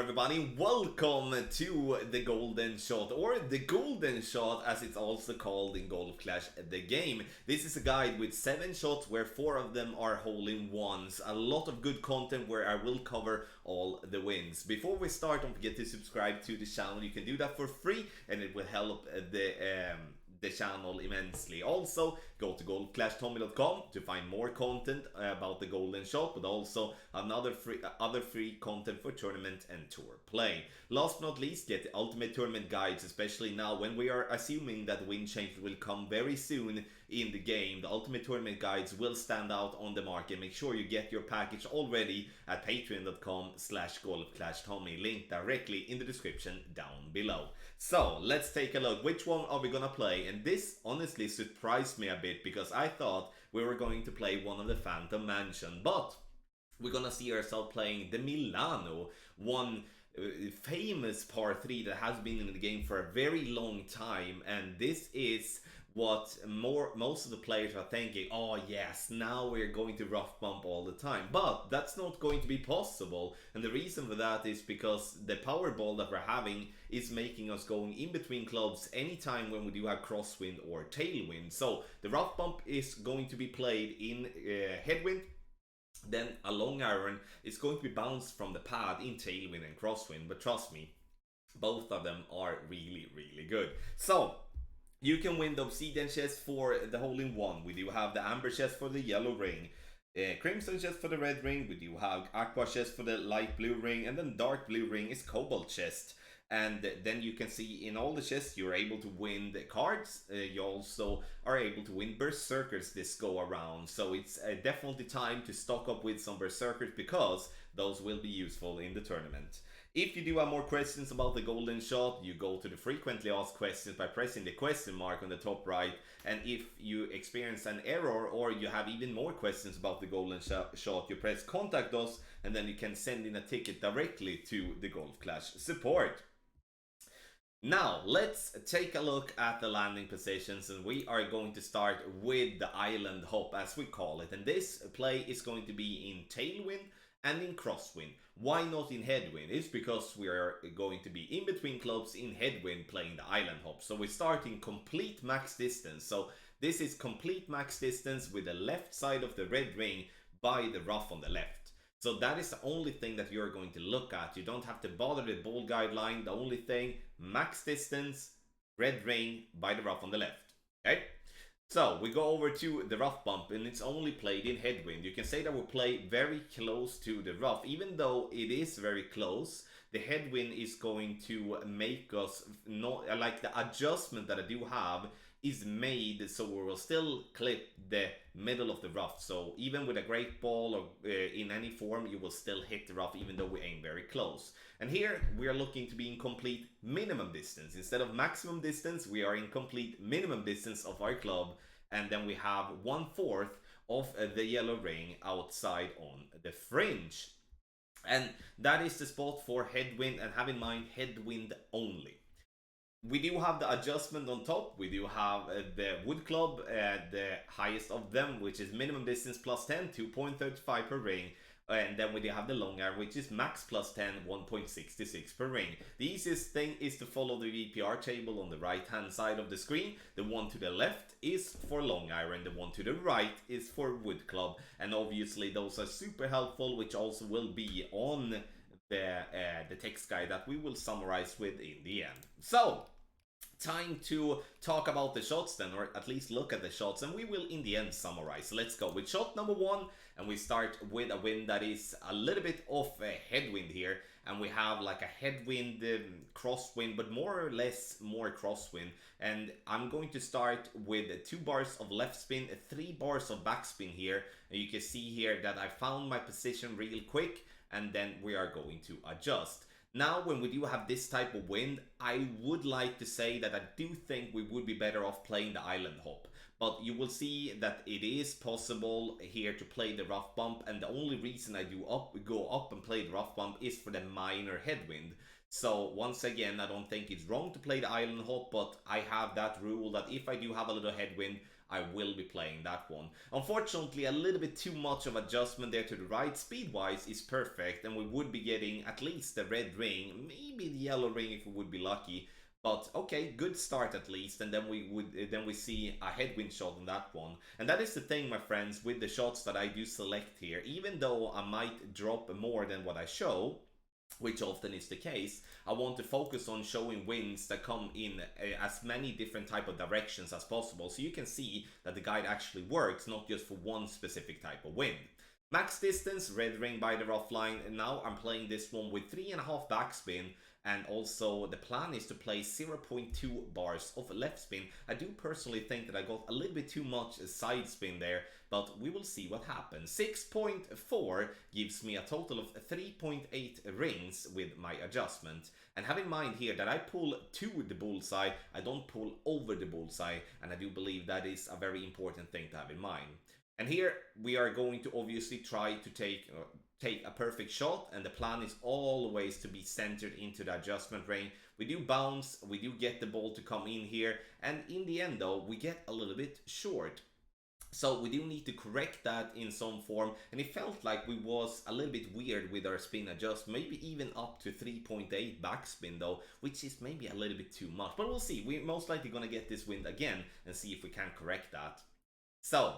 everybody, welcome to the Golden Shot, or the Golden Shot as it's also called in Golf Clash the game. This is a guide with 7 shots where 4 of them are hole-in-ones. A lot of good content where I will cover all the wins. Before we start, don't forget to subscribe to the channel. You can do that for free and it will help the channel immensely. Also, go to golfclashtommy.com to find more content about the Golden Shot, but also other free content for tournament and tour play. Last but not least, get the ultimate tournament guides, especially now when we are assuming that win change will come very soon in the game. The ultimate tournament guides will stand out on the market. Make sure you get your package already at patreon.com/golfclashtommy. Link directly in the description down below. So let's take a look. Which one are we gonna play? And this honestly surprised me a bit because I thought we were going to play one of the Phantom Mansion, but we're gonna see ourselves playing the Milano, one famous par 3 that has been in the game for a very long time. And this is what most of the players are thinking, oh yes, now we're going to rough bump all the time. But that's not going to be possible, and the reason for that is because the power ball that we're having is making us going in between clubs anytime when we do have crosswind or tailwind. So the rough bump is going to be played in headwind. Then a long iron is going to be bounced from the pad in tailwind and crosswind, but trust me, both of them are really good. So you can win the obsidian chest for the hole-in-one. We do have the amber chest for the yellow ring, crimson chest for the red ring. We do have aqua chest for the light blue ring, and then dark blue ring is cobalt chest. And then you can see in all the chests you're able to win the cards. You also are able to win berserkers this go around. So it's definitely time to stock up with some berserkers because those will be useful in the tournament. If you do have more questions about the Golden Shot, you go to the frequently asked questions by pressing the question mark on the top right. And if you experience an error or you have even more questions about the Golden Shot, you press contact us and then you can send in a ticket directly to the Golf Clash support. Now, let's take a look at the landing positions, and we are going to start with the island hop, as we call it. And this play is going to be in tailwind and in crosswind. Why not in headwind? It's because we are going to be in between clubs in headwind playing the island hop. So we start in complete max distance. So this is complete max distance with the left side of the red ring by the rough on the left. So that is the only thing that you're going to look at. You don't have to bother the ball guideline. The only thing, max distance, red ring by the rough on the left. Okay? So we go over to the rough bump, and it's only played in headwind. You can say that we play very close to the rough. Even though it is very close, the headwind is going to make us not like the adjustment that I do have is made so we will still clip the middle of the rough. So even with a great ball or in any form, you will still hit the rough even though we aim very close. And here we are looking to be in complete minimum distance. Instead of maximum distance, we are in complete minimum distance of our club. And then we have 1/4 of the yellow ring outside on the fringe. And that is the spot for headwind, and have in mind headwind only. We do have the adjustment on top. We do have the wood club, the highest of them, which is minimum distance +10, 2.35 per ring. And then we do have the long iron, which is max +10, 1.66 per ring. The easiest thing is to follow the VPR table on the right hand side of the screen. The one to the left is for long iron, the one to the right is for wood club. And obviously those are super helpful, which also will be on the text guide that we will summarize with in the end. So time to talk about the shots then, or at least look at the shots, and we will in the end summarize. So let's go with shot number 1, and we start with a wind that is a little bit of a headwind here, and we have like a headwind crosswind, but more or less more crosswind. And I'm going to start with 2 bars of left spin, 3 bars of backspin here, and you can see here that I found my position real quick, and then we are going to adjust. Now, when we do have this type of wind, I would like to say that I do think we would be better off playing the island hop. But you will see that it is possible here to play the rough bump, and the only reason I do go up and play the rough bump is for the minor headwind. So once again, I don't think it's wrong to play the island hop, but I have that rule that if I do have a little headwind, I will be playing that one. Unfortunately, a little bit too much of adjustment there to the right. Speed-wise is perfect, and we would be getting at least the red ring, maybe the yellow ring if we would be lucky. But okay, good start at least, and then we see a headwind shot on that one. And that is the thing, my friends, with the shots that I do select here. Even though I might drop more than what I show, which often is the case, I want to focus on showing winds that come in as many different type of directions as possible, so you can see that the guide actually works, not just for one specific type of wind. Max distance, red ring by the rough line, and now I'm playing this one with 3.5 backspin, and also the plan is to play 0.2 bars of left spin. I do personally think that I got a little bit too much side spin there, but we will see what happens. 6.4 gives me a total of 3.8 rings with my adjustment. And have in mind here that I pull to the bullseye, I don't pull over the bullseye, and I do believe that is a very important thing to have in mind. And here we are going to obviously try to take a perfect shot, and the plan is always to be centered into the adjustment ring. We do bounce, we do get the ball to come in here, and in the end though, we get a little bit short. So we do need to correct that in some form, and it felt like we was a little bit weird with our spin adjust, maybe even up to 3.8 backspin though, which is maybe a little bit too much. But we'll see, we're most likely gonna get this wind again and see if we can correct that. So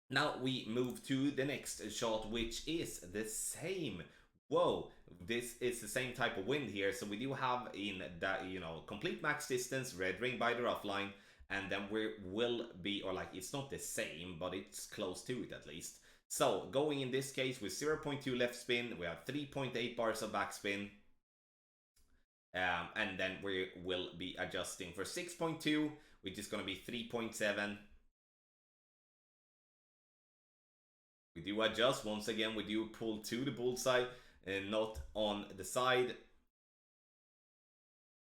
now we move to the next shot, which is the same. Whoa, this is the same type of wind here. So we do have in that, complete max distance, red ring by the rough line, and then we will be, or like, it's not the same, but it's close to it at least. So going in this case with 0.2 left spin, we have 3.8 bars of backspin. And then we will be adjusting for 6.2, which is going to be 3.7. We do adjust, once again, we do pull to the bullseye and not on the side.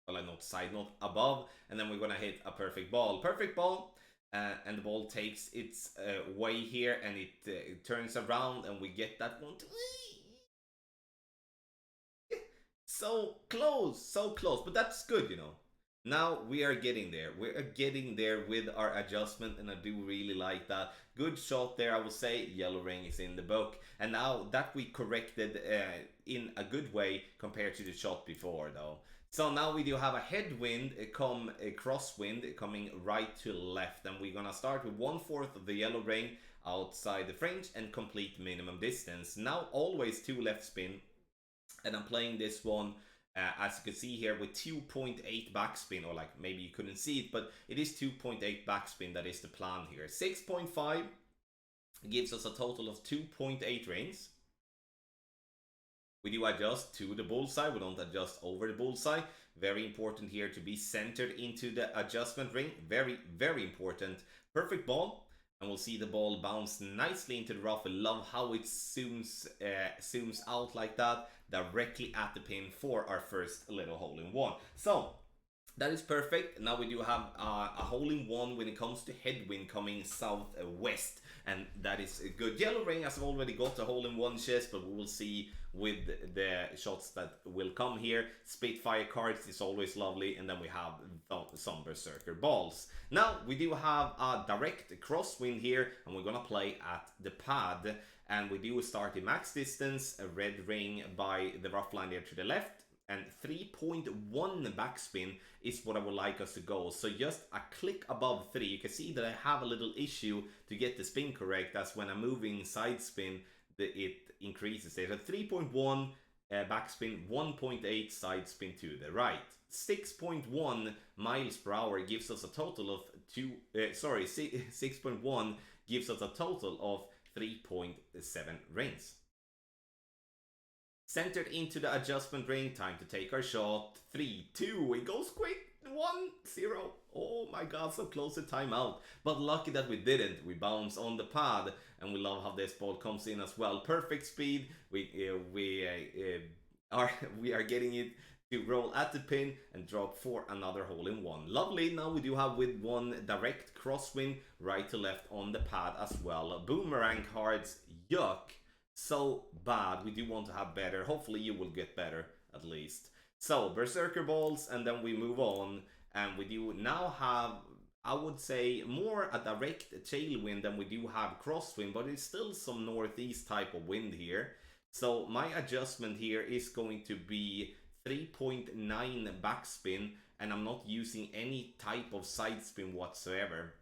Well, not side, not above. And then we're gonna hit a perfect ball. Perfect ball, and the ball takes its way here, and it turns around, and we get that one. So close, but that's good, Now we are getting there. We're getting there with our adjustment, and I do really like that. Good shot there, I will say. Yellow ring is in the book. And now that we corrected in a good way compared to the shot before, though. So now we do have a headwind, a crosswind coming right to left. And we're gonna start with 1/4 of the yellow ring outside the fringe and complete minimum distance. Now always 2 left spin. And I'm playing this one as you can see here with 2.8 backspin, or like maybe you couldn't see it, but it is 2.8 backspin. That is the plan here. 6.5 gives us a total of 2.8 rings. We do adjust to the bullseye, we don't adjust over the bullseye. Very important here to be centered into the adjustment ring. Very, very important. Perfect ball. And we'll see the ball bounce nicely into the rough. I love how it zooms out like that, directly at the pin for our first little hole-in-one. So that is perfect. Now we do have a hole-in-one when it comes to headwind coming southwest, and that is a good. Yellow ring has already got a hole-in-one chest, but we will see with the shots that will come here. Spitfire cards is always lovely, and then we have some berserker balls. Now we do have a direct crosswind here, and we're gonna play at the pad, and we do start in max distance, a red ring by the rough line there to the left, and 3.1 backspin is what I would like us to go. So just a click above 3. You can see that I have a little issue to get the spin correct. That's when I'm moving side spin, it increases there. So 3.1 backspin, 1.8 side spin to the right. 6.1 miles per hour gives us a total of 6.1 gives us a total of 3.7 rings. Centered into the adjustment ring, time to take our shot. 3, 2, it goes quick. 1, 0. Oh my god, so close to timeout. But lucky that we didn't. We bounce on the pad, and we love how this ball comes in as well. Perfect speed. We are getting it to roll at the pin and drop for another hole-in-one. Lovely. Now we do have with one direct crosswind right to left on the pad as well. Boomerang cards, yuck. So bad. We do want to have better. Hopefully you will get better at least. So berserker balls, and then we move on, and we do now have I would say, more a direct tailwind than we do have crosswind, but it's still some northeast type of wind here. So my adjustment here is going to be 3.9 backspin, and I'm not using any type of side spin whatsoever.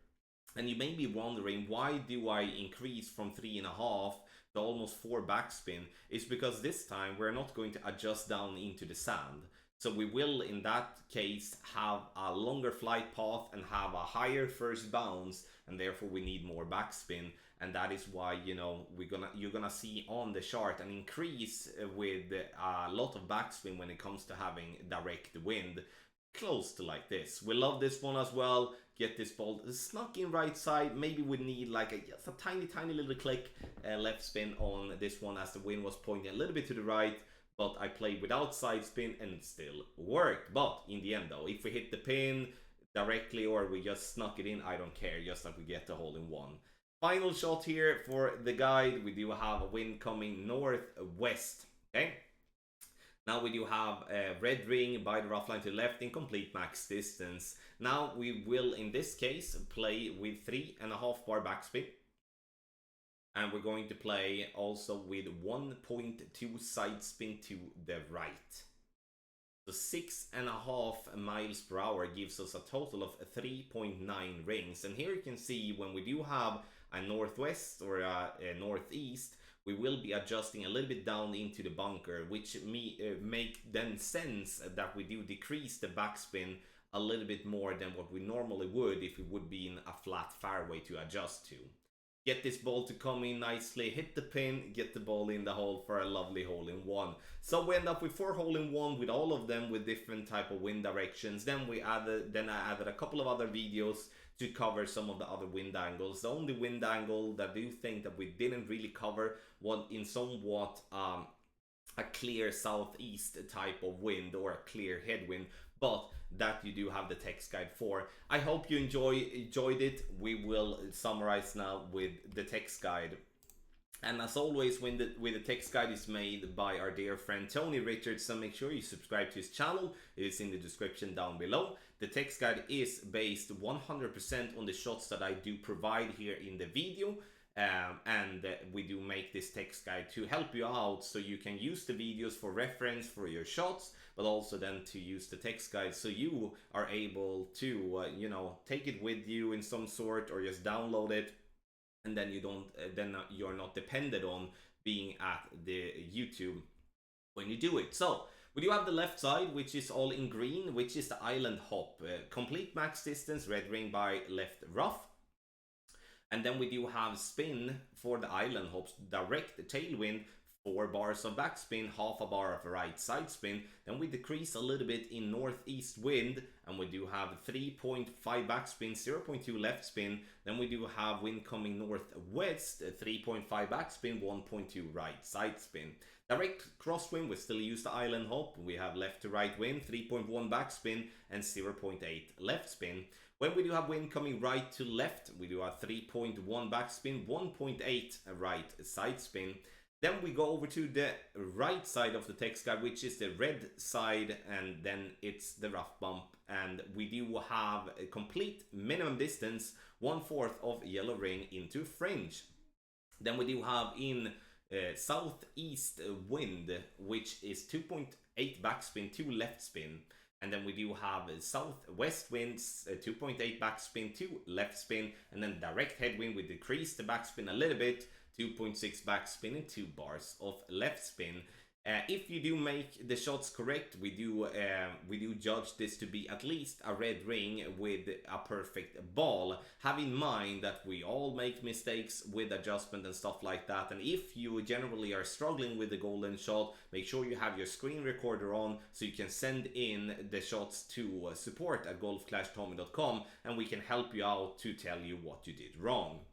And you may be wondering, why do I increase from 3.5 to almost 4 backspin? It's because this time we're not going to adjust down into the sand. So we will, in that case, have a longer flight path and have a higher first bounce, and therefore we need more backspin. And that is why, you know, you're gonna see on the chart an increase with a lot of backspin when it comes to having direct wind, close to like this. We love this one as well. Get this ball snuck in right side. Maybe we need like just a tiny little click left spin on this one, as the wind was pointing a little bit to the right. But I played without side spin and it still worked. But in the end though, if we hit the pin directly or we just snuck it in, I don't care, just that we get the hole in one. Final shot here for the guide. We do have a wind coming northwest. Okay. Now we do have a red ring by the rough line to the left in complete max distance. Now we will, in this case, play with 3.5 bar backspin. And we're going to play also with 1.2 side spin to the right. So 6.5 miles per hour gives us a total of 3.9 rings. And here you can see when we do have a northwest or a northeast, we will be adjusting a little bit down into the bunker, which make then sense that we do decrease the backspin a little bit more than what we normally would if it would be in a flat fairway to adjust to. Get this ball to come in nicely, hit the pin, get the ball in the hole for a lovely hole in one. So we end up with 4 hole in one with all of them with different type of wind directions. Then I added a couple of other videos to cover some of the other wind angles. The only wind angle that I do think that we didn't really cover was in somewhat a clear southeast type of wind or a clear headwind, but that you do have the text guide for. I hope you enjoyed it. We will summarize now with the text guide. And as always, when the text guide is made by our dear friend Tony Richardson, make sure you subscribe to his channel. It is in the description down below. The text guide is based 100% on the shots that I do provide here in the video. And we do make this text guide to help you out so you can use the videos for reference for your shots, but also then to use the text guide so you are able to you know, take it with you in some sort, or just download it, and then you're not dependent on being at the YouTube when you do it. So we do have the left side, which is all in green, which is the island hop, complete max distance, red ring by left rough. And then we do have spin for the island hops, direct tailwind, 4 bars of backspin, half a bar of right side spin. Then we decrease a little bit in northeast wind, and we do have 3.5 backspin, 0.2 left spin. Then we do have wind coming northwest, 3.5 backspin, 1.2 right side spin. Direct crosswind, we still use the island hop. We have left to right wind, 3.1 backspin and 0.8 left spin. When we do have wind coming right to left, we do have 3.1 backspin, 1.8 right side spin. Then we go over to the right side of the text guide, which is the red side, and then it's the rough bump. And we do have a complete minimum distance, 1/4 of yellow ring into fringe. Then we do have in southeast wind, which is 2.8 backspin, 2 left spin. And then we do have southwest winds, 2.8 backspin, 2 left spin, and then direct headwind. We decrease the backspin a little bit, 2.6 backspin and 2 bars of left spin. If you do make the shots correct, we do judge this to be at least a red ring with a perfect ball. Have in mind that we all make mistakes with adjustment and stuff like that. And if you generally are struggling with the golden shot, make sure you have your screen recorder on so you can send in the shots to support@golf-tommy.com, and we can help you out to tell you what you did wrong.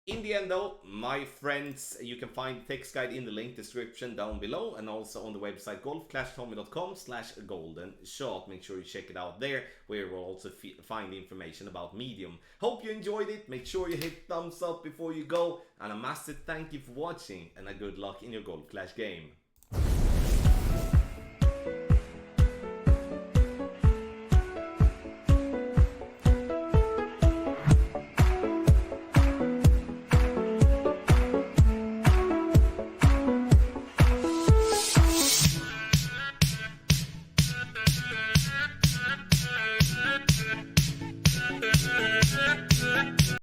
In the end though, my friends, you can find the text guide in the link description down below, and also on the website golf-tommy.com/golden-shot. Make sure you check it out there, where you will also find information about Medium. Hope you enjoyed it. Make sure you hit thumbs up before you go, and a massive thank you for watching, and a good luck in your Golf Clash game.